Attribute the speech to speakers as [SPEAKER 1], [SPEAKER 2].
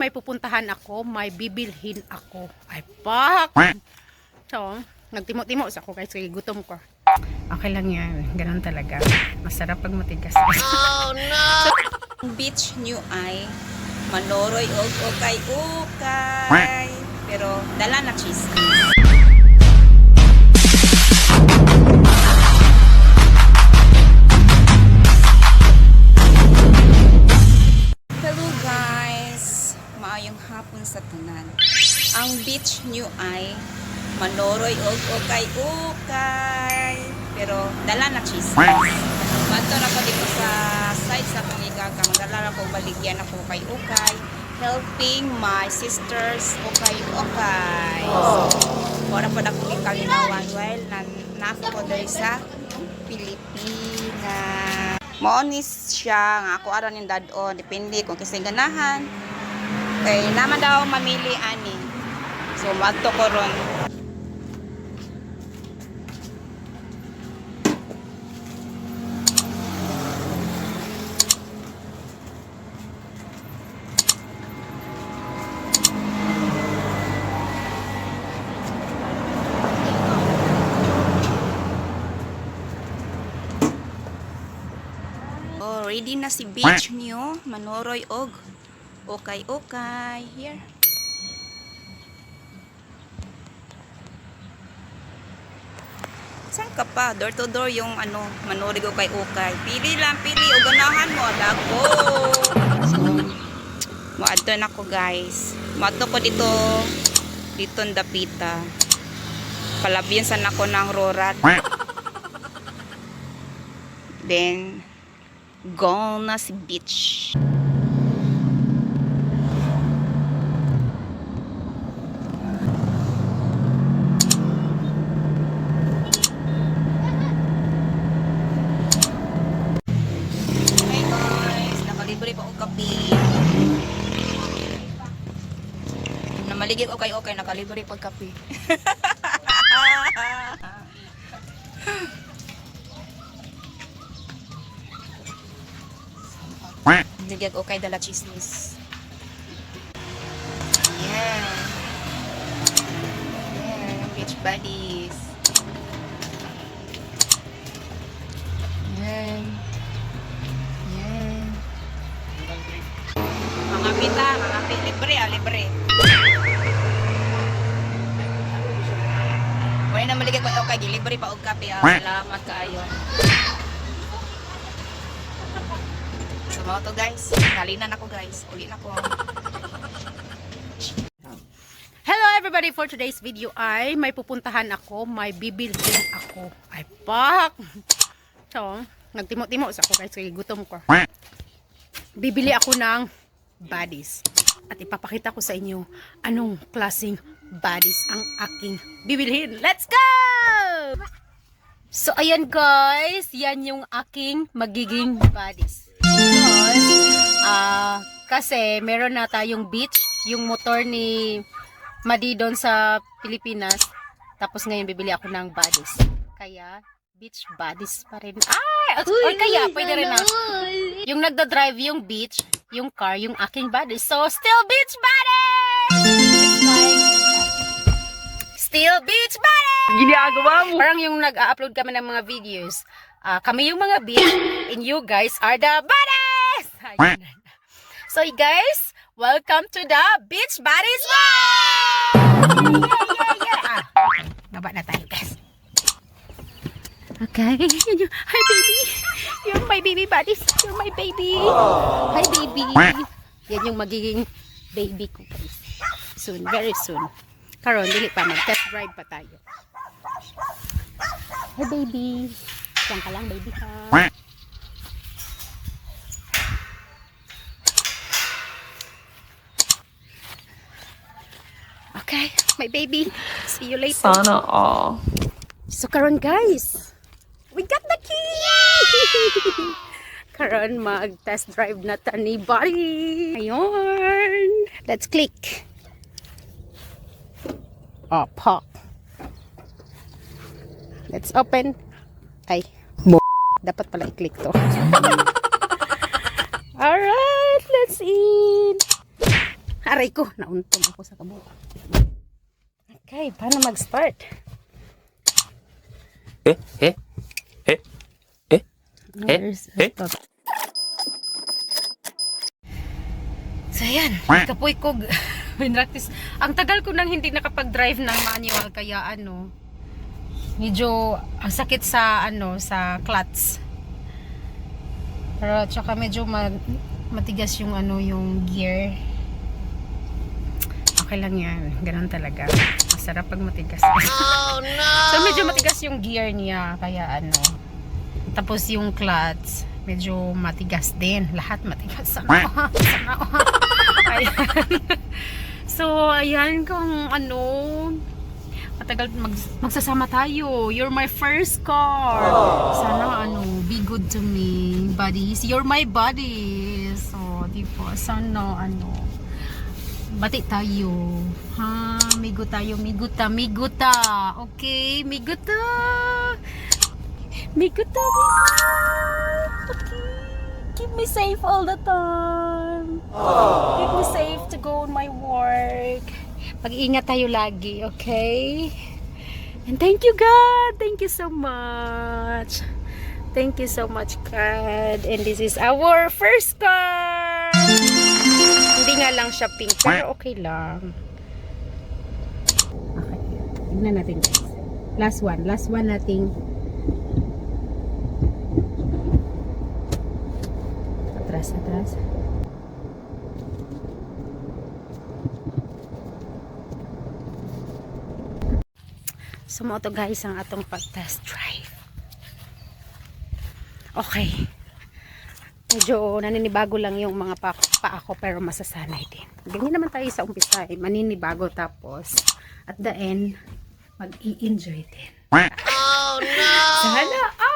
[SPEAKER 1] May pupuntahan ako, may bibilhin ako. Ay, pak! So, nagtimo-timo sa ako kasi gutom ko. Okay lang yan. Ganun talaga. Masarap pag matigas.
[SPEAKER 2] Oh no! Beach New Ay, manoroy og ukay-ukay. Pero dala na cheese. Hello guys! Maayong hapon sa tanan. Ang Beach New Ay, manoroy og ukay-ukay. Pero dala na cheese. Mato na ko dito sa side sa akong igaka. Magdala ko baligyan ako kay ukay. Helping my sisters ukay-ukay. So, wala pa na kong ikalinawan while nasa ko dahil sa Pilipinas. Maonis siya nga ako aron yung dadon. Depende kung kisay ganahan. Kaya naman daw mamili ani. So, magto ko ron. Oh, ready na si Beach New. Manoroy og ukay-ukay. Here. Saan ka pa? Door to door yung ano, manoroy og ukay-ukay. Pili lang, pili. O ganahan mo. Dako. So, maadto na ko guys. Maadto ko dito. Dito ang dapita. Palabyan san ako ng rorat. Then, gone na si Beach. Hey guys, nakalibre pa og kape. Namaligid ko kay okay, nakalibre pag kape. Nagigag okay dala chismis. Yan. Yan. Beach buddies. Yan. Yan. Mga pita, mga pita. Libre libre. Wala na maligay ko okay, libre pa og kape. Salamat kaayo. So mga to guys, kalinan ako guys. Uli na ko.
[SPEAKER 1] Hello everybody! For today's video ay may pupuntahan ako, may bibilhin ako. Ay, pak! So, nagtimo-timo sa ako kasi gutom ko. Bibili ako ng baddies. At ipapakita ko sa inyo anong klaseng baddies ang aking bibilhin. Let's go! So, ayan guys. Yan yung aking magiging baddies. Kasi meron na tayong beach, yung motor ni Madi doon sa Pilipinas. Tapos ngayon bibili ako ng baddies. Kaya beach baddies pa rin. Ay! Or kaya pwede rin na. Yung nagda-drive yung beach, yung car, yung aking baddies. So still beach baddies! Still beach baddies!
[SPEAKER 2] Ginagawa mo.
[SPEAKER 1] Parang yung nag-upload kami ng mga videos. Kami yung mga beach and you guys are the baddies! So guys, welcome to the Beach Buddies World! Yeah. Gaba na tayo guys. Okay. Hi baby. You're my baby buddies. You're my baby. Hi baby. Yan yung magiging baby ko guys. Soon, very soon. Karon, dili pa, mag-test drive pa tayo. Hi baby. Diyan ka lang baby ha. Okay, my baby. See you later.
[SPEAKER 3] Sana all.
[SPEAKER 1] So karon guys, we got the key! Karon mag-test drive na ta ni Buddy. Ayun. Let's click. Oh, pop. Let's open. Ay, dapat pala i-click to. Alright, let's in. Aray ko, nauntog ako sa kabo. Okay, paano mag-start? Stop. So ayan, kapoy ko pinractice. Ang tagal ko nang hindi nakapag-drive ng manual kaya medyo ang sakit sa sa clutch. Pero tsaka medyo matigas yung yung gear. Okay lang yan, ganun talaga. Masarap pag matigas. Oh no. So medyo matigas yung gear niya kaya tapos yung clutch medyo matigas din. Lahat matigas. Sana. Ayan. So, ayan kung matagal magsasama tayo. You're my first car. Sana be good to me, buddies. You're my buddies. So, di po. Sana bati tayo. Ha, migo tayo, miguta. Okay, miguta. Miguta. Okay. Keep me safe all the time. Keep me safe to go on my work. Mag-ingat tayo lagi, okay? And thank you, God. Thank you so much. Thank you so much, God. And this is our first car. Hindi nga lang siya pink, pero okay lang. Okay. Tignan natin, guys. Last one nating atras. So mo to guys ang atong pag-test drive. Okay. Medyo naninibago lang yung mga pa ako pero masasanay din. Ganyan naman tayo sa umpisa maninibago tapos at the end mag-i-enjoy din. Oh no! Sana